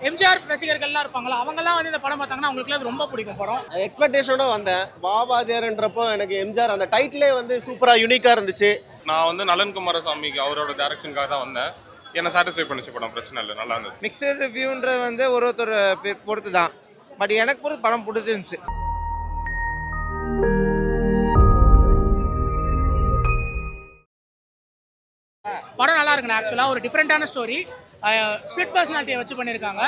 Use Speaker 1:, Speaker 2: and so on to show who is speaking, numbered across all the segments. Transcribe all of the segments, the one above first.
Speaker 1: எம்ஜிஆர் ரசிகர்கள்லாம் இருப்பாங்களா, அவங்கலாம் வந்து இந்த படம் பார்த்தாங்கன்னா அவங்களுக்குலாம் அது ரொம்ப பிடிக்கும் படம்.
Speaker 2: எக்ஸ்பெக்டேஷனோட வந்தேன். வாவாதியார்ன்றப்போ எனக்கு எம்ஜிஆர் அந்த டைட்டிலே வந்து சூப்பராக யூனிக்காக இருந்துச்சு.
Speaker 3: நான் வந்து நலன் குமாரசாமிக்கு அவரோட டைரக்ஷனுக்காக தான் வந்தேன். என்னை சாட்டிஸ்ஃபை பண்ணிச்சு படம், பிரச்சனை இல்லை, நல்லா இருந்தது.
Speaker 4: மிக்சட் ரிவ்யூன்றது வந்து ஒருத்தர் பொறுத்து தான். பட் எனக்கு பொறுத்து படம் பிடிச்சிருந்துச்சு.
Speaker 1: படம் நல்லா இருக்குண்ணா. ஆக்சுவலாக ஒரு டிஃப்ரெண்ட்டான ஸ்டோரி, ஸ்பிளிட் பர்சனாலிட்டியை வச்சு பண்ணியிருக்காங்க.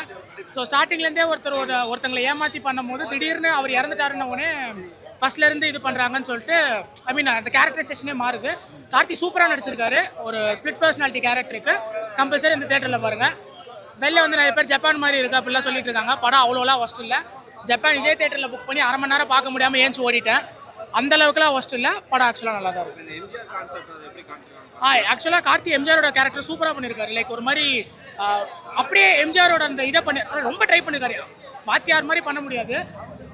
Speaker 1: ஸோ ஸ்டார்டிங்லேருந்தே ஒருத்தங்களை ஏமாற்றி பண்ணும்போது திடீர்னு அவர் இறந்துட்டாருன்ன உடனே ஃபர்ஸ்ட்லேருந்து இது பண்ணுறாங்கன்னு சொல்லிட்டு ஐ மீன் அந்த கேரக்டரைசேஷனே மாறுது. கார்த்தி சூப்பராக நடிச்சிருக்காரு. ஒரு ஸ்பிளிட் பர்சனாலிட்டி கேரக்டருக்கு கம்பல்சரி இந்த தேட்டரில் பாருங்கள். வெளில வந்து நிறைய பேர் ஜப்பான் மாதிரி இருக்குது அப்படிலாம் சொல்லிட்டு இருக்காங்க. படம் அவ்வளோலாம் ஒஸ்ட் இல்லை. ஜப்பான் இதே தேட்டரில் புக் பண்ணி அரை மணி நேரம் பார்க்க முடியாமல் ஏஞ்சி ஓடிட்டேன். அந்த அளவுக்குலாம் ஒஸ்ட் இல்லை. படம் ஆக்சுவலாக நல்லா தான் இருக்கும். ஆக்சுவலாக கார்த்தி எம்ஜிஆரோட கேரக்டர் சூப்பராக பண்ணியிருக்காரு. லைக் ஒரு மாதிரி அப்படியே எம்ஜிஆரோட அந்த இதை ரொம்ப ட்ரை பண்ணியிருக்காரு. வாத்தியார் மாதிரி பண்ண முடியாது,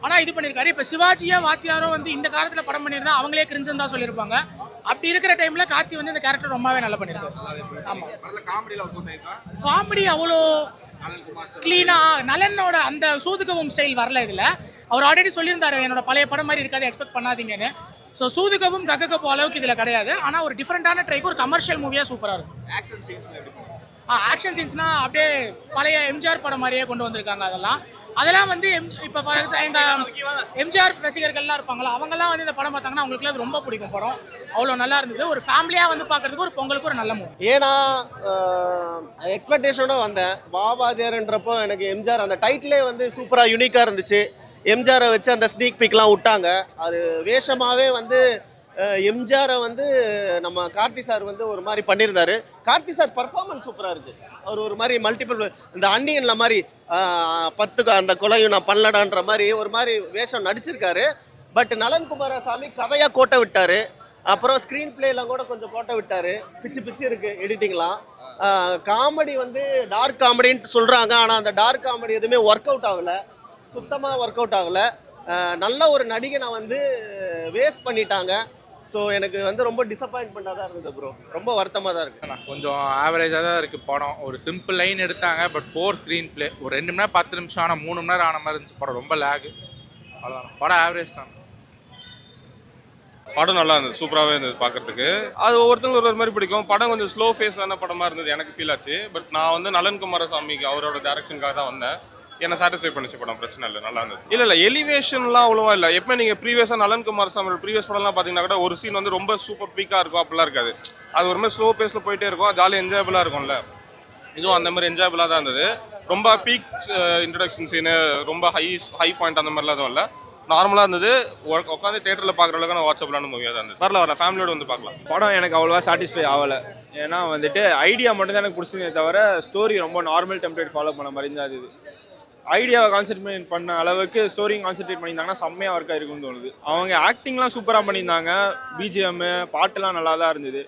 Speaker 1: ஆனால் இது பண்ணியிருக்காரு. இப்போ சிவாஜியோ வாத்தியாரோ வந்து இந்த காலத்தில் படம் பண்ணியிருந்தா அவங்களே கிரிஞ்சுன்னு தான் சொல்லியிருப்பாங்க. அப்படி இருக்கிற டைமில் கார்த்தி வந்து இந்த கேரக்டர் ரொம்பவே நல்லா பண்ணியிருக்காரு. ஆமாம், காமெடி அவ்வளோ க்ளீனாக நலனோட அந்த சூதுகவும் ஸ்டைல் வரல இதில். அவர் ஆல்ரெடி சொல்லியிருந்தாரு என்னோட பழைய படம் மாதிரி இருக்காது, எக்ஸ்பெக்ட் பண்ணாதீங்கன்னு. ஸோ சூதுகவும் கக்கக்கப்போ அளவுக்கு இதில் கிடையாது. ஆனால் ஒரு டிஃப்ரெண்ட்டான ட்ரைக்கு ஒரு கமர்ஷியல் மூவியாக சூப்பராக இருக்கும். ஆக்ஷன் சீன்ஸ்னால் அப்படியே பழைய எம்ஜிஆர் படம் மாதிரியே கொண்டு வந்திருக்காங்க. அதெல்லாம் வந்து இப்போ ஃபார் எங்கள் எம்ஜிஆர் ரசிகர்கள்லாம் இருப்பாங்களா, அவங்கலாம் வந்து இந்த படம் பார்த்தாங்கன்னா அவங்களுக்குலாம் அது ரொம்ப பிடிக்கும். படம் அவ்வளோ நல்லா இருந்தது. ஒரு ஃபேமிலியாக வந்து பார்க்குறதுக்கு ஒரு பொங்கலுக்கு ஒரு நல்ல மூவி.
Speaker 2: ஏன்னா எக்ஸ்பெக்டேஷனோட வந்தேன். வாவாதியார்ன்றப்போ எனக்கு எம்ஜிஆர் அந்த டைட்டிலே வந்து சூப்பராக யூனிக்காக இருந்துச்சு. எம்ஜிஆரை வச்சு அந்த ஸ்னீக் பிக்லாம் விட்டாங்க. அது வேஷமாகவே வந்து எம்ஜிஆரை வந்து நம்ம கார்த்தி சார் வந்து ஒரு மாதிரி பண்ணியிருந்தாரு. கார்த்தி சார் பர்ஃபார்மன்ஸ் சூப்பராக இருக்குது. அவர் ஒரு மாதிரி மல்டிபிள் இந்த அன்னியன்ல மாதிரி 10 அந்த கொலையும் நான் பண்ணலடான்ற மாதிரி ஒரு மாதிரி வேஷம் நடிச்சிருக்காரு. பட் நலன் குமாரசாமி கதையாக கோட்டை விட்டார். அப்புறம் ஸ்க்ரீன் பிளேலாம் கூட கொஞ்சம் கோட்டை விட்டார். பிச்சு இருக்குது எடிட்டிங்லாம். காமெடி வந்து டார்க் காமெடின்ட்டு சொல்கிறாங்க, ஆனால் அந்த டார்க் காமெடி எதுவுமே ஒர்க் அவுட் ஆகலை, சுத்தமாக ஒர்க் அவுட் ஆகலை. நல்ல ஒரு நடிகனை வந்து வேஸ்ட் பண்ணிட்டாங்க. ஸோ எனக்கு வந்து ரொம்ப டிசப்பாயின்மெண்ட்டாக தான் இருந்தது ப்ரோ. ரொம்ப வருத்தமாக தான் இருக்குது.
Speaker 5: கொஞ்சம் ஆவரேஜாக தான் இருக்குது படம். ஒரு சிம்பிள் லைன் எடுத்தாங்க, பட் போர் ஸ்க்ரீன் பிளே. ஒரு 2 மணி நேரம் 10 நிமிஷம் ஆனால் 3 மணி நேரம் ஆன மாதிரி இருந்துச்சு படம். ரொம்ப லேகு, அவ்வளோதான். படம் ஆவரேஜ் தான்.
Speaker 3: படம் நல்லா இருந்தது, சூப்பராகவே இருந்தது பார்க்கறதுக்கு. அது ஒவ்வொருத்தங்களும் ஒரு மாதிரி பிடிக்கும். படம் கொஞ்சம் ஸ்லோ ஃபேஸான படமாக இருந்தது, எனக்கு ஃபீல் ஆச்சு. பட் நான் வந்து நலன் குமாரசாமிக்கு அவரோட டைரக்ஷனுக்காக தான் வந்தேன். என்னை சாட்டிஸ்ஃபை பண்ணிச்சு படம், பிரச்சனை இல்லை, நல்லா இருந்தது. இல்லை எலிவேஷன்லாம் அவ்வளோவா இல்லை. எப்போ நீங்கள் ப்ரீவியஸாக நலன் குமாரசாமியோட ப்ரீவியஸ் படம்லாம் பார்த்தீங்கன்னா கூட ஒரு சீன் வந்து ரொம்ப சூப்பர் பீக்காக இருக்கும், அப்படிலாம் இருக்காது. அது ஒரு மாதிரி ஸ்லோ பேஸில் போயிட்டே இருக்கும், ஜாலியாக என்ஜாயபிளாக இருக்கும்ல. இதுவும் அந்த மாதிரி என்ஜாயபிளாக தான் இருந்தது. ரொம்ப பீக் இன்ட்ரடக்ஷன் சீனு, ரொம்ப ஹை பாயிண்ட் அந்த மாதிரிலாம் எதுவும் இல்லை, நார்மலாக இருந்தது. உட்காந்து தேட்டரில் பார்க்குற அளவுக்கு நான் வாட்ஸ்அப்பிலான மூவியாக தான் இருந்தது. வரல ஃபேமிலியோட வந்து பார்க்கலாம்.
Speaker 6: படம் எனக்கு அவ்வளோவா சாட்டிஸ்ஃபை ஆகலை. ஏன்னா வந்துட்டு ஐடியா மட்டும் தான் எனக்கு பிடிச்சதே தவிர ஸ்டோரி ரொம்ப நார்மல் டெம்ப்ளேட் ஃபாலோ பண்ண மாதிரி தான் இது. ஐடியாவை கான்சென்ட்ரேட் பண்ண அளவுக்கு ஸ்டோரியும் கான்சென்ட்ரேட் பண்ணியிருந்தாங்கன்னா செம்மையாக ஒர்க் ஆகிருக்குன்னு தோணுது. அவங்க ஆக்டிங்லாம் சூப்பராக பண்ணியிருந்தாங்க, பிஜிஎம் பாட்டுலாம் நல்லா தான் இருந்தது.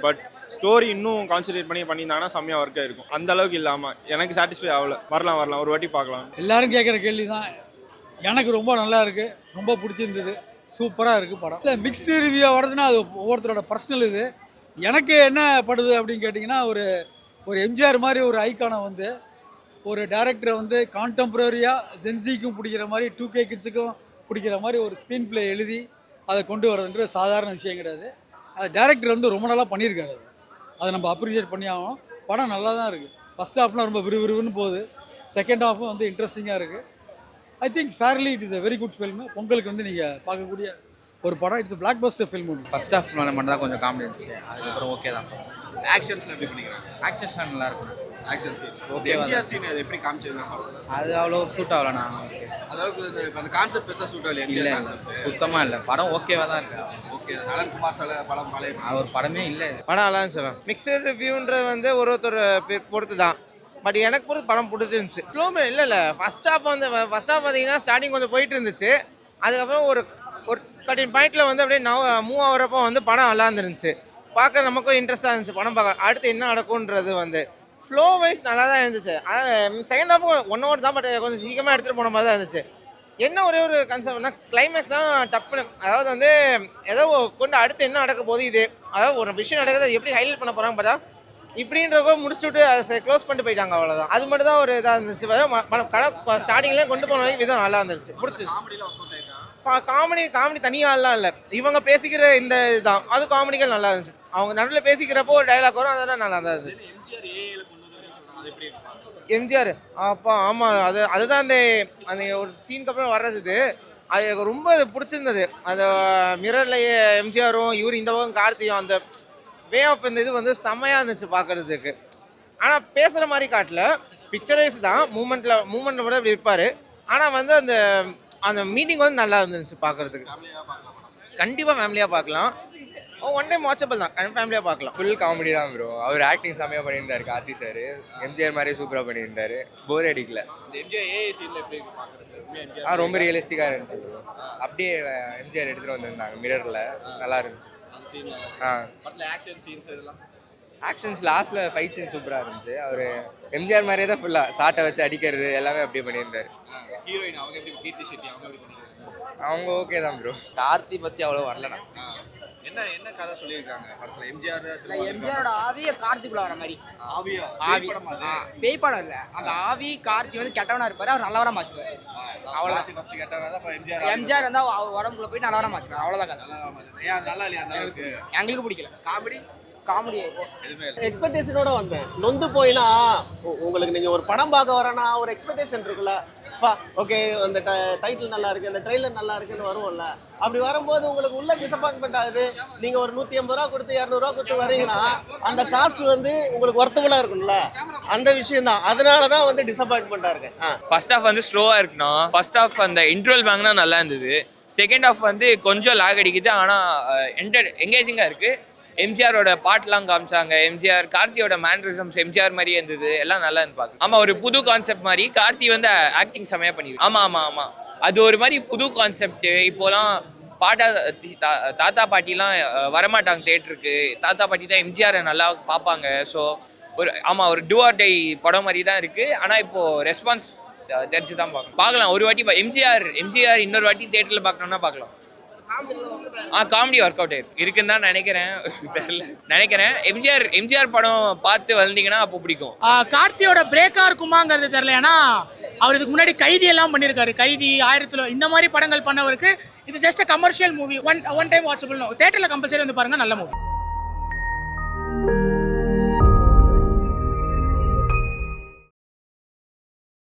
Speaker 6: பட் ஸ்டோரி இன்னும் கான்சென்ட்ரேட் பண்ணியிருந்தாங்கன்னா செம்மையாக ஒர்க் ஆகிருக்கும். அந்த அளவுக்கு இல்லாமல் எனக்கு சாட்டிஸ்ஃபை ஆகலை. வரலாம் ஒரு வாட்டி பார்க்கலாம்.
Speaker 7: எல்லாரும் கேட்குற கேள்வி தான். எனக்கு ரொம்ப நல்லா இருக்குது, ரொம்ப பிடிச்சிருந்தது, சூப்பராக இருக்குது படம். இல்லை மிக்ஸ்டு ரிவ்யூவாக வருதுன்னா அது ஒவ்வொருத்தரோட பர்சனல் இது. எனக்கு என்ன படுது அப்படின்னு கேட்டிங்கன்னா, ஒரு எம்ஜிஆர் மாதிரி ஒரு ஐக்கானை வந்து ஒரு டேரக்டரை வந்து கான்டெம்பரரியாக ஜென்சிக்கும் பிடிக்கிற மாதிரி 2K கிட்ஸுக்கும் பிடிக்கிற மாதிரி ஒரு ஸ்க்ரீன் பிளே எழுதி அதை கொண்டு வரதுன்ற சாதாரண விஷயம் கிடையாது. அது டேரக்டர் வந்து ரொம்ப நல்லா பண்ணியிருக்காரு. அதை நம்ம அப்ரிஷியேட் பண்ணி ஆகணும். படம் நல்லா தான் இருக்குது. ஃபஸ்ட் ஹாஃப்லாம் ரொம்ப விறுவிறுன்னு போகுது, செகண்ட் ஹாஃபும் வந்து இன்ட்ரெஸ்டிங்காக இருக்குது. I think fairly it is a very good film. பொங்கலுக்கு வந்து நீங்கள் பார்க்கக்கூடிய ஒரு படம். It's black Bastar film. ஒன்று
Speaker 4: ஃபர்ஸ்ட் ஹாஃப் மட்டும் தான் கொஞ்சம் காமெடி இருந்துச்சு, அதுக்கப்புறம் ஓகே தான்.
Speaker 8: ஆக்ஷன்ஸ்ல எப்படி பண்ணிக்கிறாங்க?
Speaker 4: ஆக்ஷன்ஸ் நல்லா இருக்கும்.
Speaker 8: Action scene okay. MGR scene அது எப்படி காமிச்சிருக்காங்க?
Speaker 4: அது அவ்வளோ சூட் ஆகலண்ணா.
Speaker 8: அதாவது அந்த கான்செப்ட் பெருசாக சூட் ஆகல.
Speaker 4: இல்லை சுத்தமாக இல்லை. படம் ஓகேவாக தான் இருக்கு.
Speaker 8: ஓகே. நலன் குமார் சார் படம் பழைய
Speaker 4: ஒரு படமே இல்லை. படம் நல்லா இருந்துச்சு. மிக்சட் ரிவ்யூன்றது வந்து ஒருத்தர் பொறுத்து தான். பட் எனக்கு பொறுத்து படம் பிடிச்சிருந்துச்சு. ஸ்லோமே இல்லை ஃபர்ஸ்ட் ஹாஃப் பார்த்தீங்கன்னா ஸ்டார்டிங் கொஞ்சம் போயிட்டு இருந்துச்சு. அதுக்கப்புறம் ஒரு கட்டிங் பாயிண்டில் வந்து அப்படியே மூவ் ஆகிறப்போ வந்து படம் நல்லா இருந்துருந்துச்சு. பார்க்க நமக்கும் இன்ட்ரெஸ்ட்டாக இருந்துச்சு படம் பார்க்க. அடுத்து என்ன நடக்கும்ன்றது வந்து ஃப்ளோ வைஸ் நல்லா தான் இருந்துச்சு. செகண்ட் ஹாஃப் 1 hour தான், பட் கொஞ்சம் சீக்கிரமாக எடுத்துகிட்டு போன மாதிரி தான் இருந்துச்சு. என்ன ஒரே ஒரு கன்செப்ட்னா கிளைமேக்ஸ் தான் டப்புன்னு. அதாவது வந்து ஏதோ கொண்டு அடுத்து என்ன நடக்க போகுது இது, அதாவது ஒரு விஷயம் நடக்குது, எப்படி ஹைலைட் பண்ண போகிறாங்க பார்த்தா இப்படின்றப்ப முடிச்சுட்டு அதை க்ளோஸ் பண்ணிட்டு போயிட்டாங்க, அவ்வளோதான். அது மட்டும் தான் ஒரு இதாக இருந்துச்சு. கடை ஸ்டார்டிங்லேயே கொண்டு போன விதம் நல்லா இருந்துச்சு, பிடிச்சி. காமெடி தனியாலாம் இல்லை, இவங்க பேசிக்கிற இந்த இதுதான், அது காமெடிகள் நல்லா இருந்துச்சு. அவங்க நடுவில் பேசிக்கிறப்போ ஒரு டைலாக் வரும், அதெல்லாம் நல்லா தான் இருந்துச்சு. எம்ஜிஆர் அப்பா ஆமாம், அதுதான் அந்த ஒரு சீனுக்கு அப்புறம் வர்றது. அது எனக்கு ரொம்ப பிடிச்சிருந்தது. அந்த மிரர்லையே எம்ஜிஆரும் இவர் இந்த பக்கம் கார்த்தியும் அந்த வே ஆஃப் இந்த இது வந்து செம்மையாக இருந்துச்சு பார்க்கறதுக்கு. ஆனால் பேசுகிற மாதிரி காட்டல, பிக்சரைஸ் தான், மூமெண்ட்டில் கூட இப்படி இருப்பார். ஆனால் வந்து அந்த அந்த மீட்டிங் வந்து நல்லா இருந்துச்சு பார்க்கறதுக்கு. கண்டிப்பாக ஃபேமிலியாக பார்க்கலாம். ஒன் டைம் வாட்சபிள் தான், ஃபேமிலியாக பார்க்கலாம்.
Speaker 9: ஃபுல் காமெடி தான் ப்ரோ. அவர் ஆக்டிங் செம்மையாக பண்ணியிருந்தாரு, கார்த்தி சார். எம்ஜிஆர் மாதிரியே சூப்பராக பண்ணியிருந்தாரு, போர் அடிக்கல. ரொம்ப ரியலிஸ்டிக்காக இருந்துச்சு ப்ரோ. அப்படியே எம்ஜிஆர் எடுத்துகிட்டு வந்திருந்தாங்க மிரரில், நல்லா இருந்துச்சு. ஆக்ஷன்ஸ் லாஸ்ட்டில் ஃபைட் சீன் சூப்பராக இருந்துச்சு. அவர் எம்ஜிஆர் மாதிரியே தான் ஃபுல்லாக சாட்டை வச்சு அடிக்கிறது எல்லாமே அப்படியே பண்ணியிருந்தாரு. அவங்க ஓகே தான் ப்ரோ. கார்த்தி பற்றி அவ்வளோ வரலண்ணா.
Speaker 8: என்ன கதை சொல்லியிருக்காங்க படத்துல?
Speaker 10: எம்ஜிஆரோட ஆவியை கார்த்திக்குள்ள வர மாதிரி. ஆவி பேய் படம் இல்லை, அந்த ஆவி கார்த்தி வந்து கெட்டவனா இருப்பாரு, அவர் நல்லவரா மாற்றுவார். அவ்வளோ எம்ஜிஆர் வந்து அவர் உடம்புக்குள்ள போய் நல்லவரா மாற்றுவார், அவ்வளோதான் கதை.
Speaker 8: நல்லா இல்லையா அந்த அளவுக்கு?
Speaker 10: எங்களுக்கு பிடிக்கல. காமெடி
Speaker 2: எக்ஸ்பெக்டேஷனோட வந்தேன். நொந்து போயினா உங்களுக்கு நீங்கள் ஒரு படம் பார்க்க வரேன்னா ஒரு எக்ஸ்பெக்டேஷன் இருக்குல்ல, ஓகே அந்த டைட்டில் நல்லா இருக்கு, அந்த ட்ரெய்லர் நல்லா இருக்குன்னு வருவோம்ல. அப்படி வரும்போது உங்களுக்கு உள்ள டிசப்பாயின்மெண்ட் ஆகுது. நீங்கள் ஒரு 150 ரூபா கொடுத்து 200 ரூபா கொடுத்து வரீங்கன்னா அந்த காசு வந்து உங்களுக்கு ஒர்த்தபுளாக இருக்கும்ல, அந்த விஷயம் தான். அதனால தான் வந்து டிசப்பாயின்மெண்ட்டாக இருக்கு.
Speaker 11: ஃபர்ஸ்ட் ஹாஃப் வந்து ஸ்லோவாக இருக்குன்னா, ஃபர்ஸ்ட் ஹாஃப் அந்த இன்ட்ரோல் பேங்க்னா நல்லா இருந்தது. செகண்ட் ஹாஃப் வந்து கொஞ்சம் லாக் அடிக்குது, ஆனால் என்கேஜிங்காக இருக்குது. எம்ஜிஆரோட பாட்டெலாம் காமிச்சாங்க, எம்ஜிஆர் கார்த்தியோட மேனரிசம்ஸ் எம்ஜிஆர் மாதிரியே இருந்தது, எல்லாம் நல்லா இருந்து பார்க்க. ஆமாம், ஒரு புது கான்செப்ட் மாதிரி. கார்த்தி வந்து ஆக்டிங் செமையாக பண்ணிடுது. ஆமாம், அது ஒரு மாதிரி புது கான்செப்ட். இப்போலாம் தாத்தா பாட்டிலாம் வரமாட்டாங்க தேட்டருக்கு. தாத்தா பாட்டி தான் எம்ஜிஆரை நல்லா பார்ப்பாங்க. ஸோ ஒரு டூ ஆர் டை படம் மாதிரி தான் இருக்குது. ஆனால் இப்போது ரெஸ்பான்ஸ் தெரிஞ்சு தான் பார்க்கலாம். ஒரு வாட்டி எம்ஜிஆர் இன்னொரு வாட்டி தேட்டரில் பார்க்கணுன்னா பார்க்கலாம். காமெடி ஒர்க் அவுட் இருக்குன்னு தான் நினைக்கிறேன். எம்ஜிஆர் படம் பார்த்து வந்தீங்கன்னா அப்போ பிடிக்கும்.
Speaker 1: கார்த்தியோட பிரேக்கா இருக்குமாங்கிறது தெரியல. ஏன்னா அவர் இதுக்கு முன்னாடி கைதி எல்லாம் பண்ணியிருக்காரு. கைதி 1000 இந்த மாதிரி படங்கள் பண்ணவருக்கு இது just commercial movie. One time watchable. தேட்டரில் கம்பல்சரி வந்து பாருங்க, நல்ல மூவி.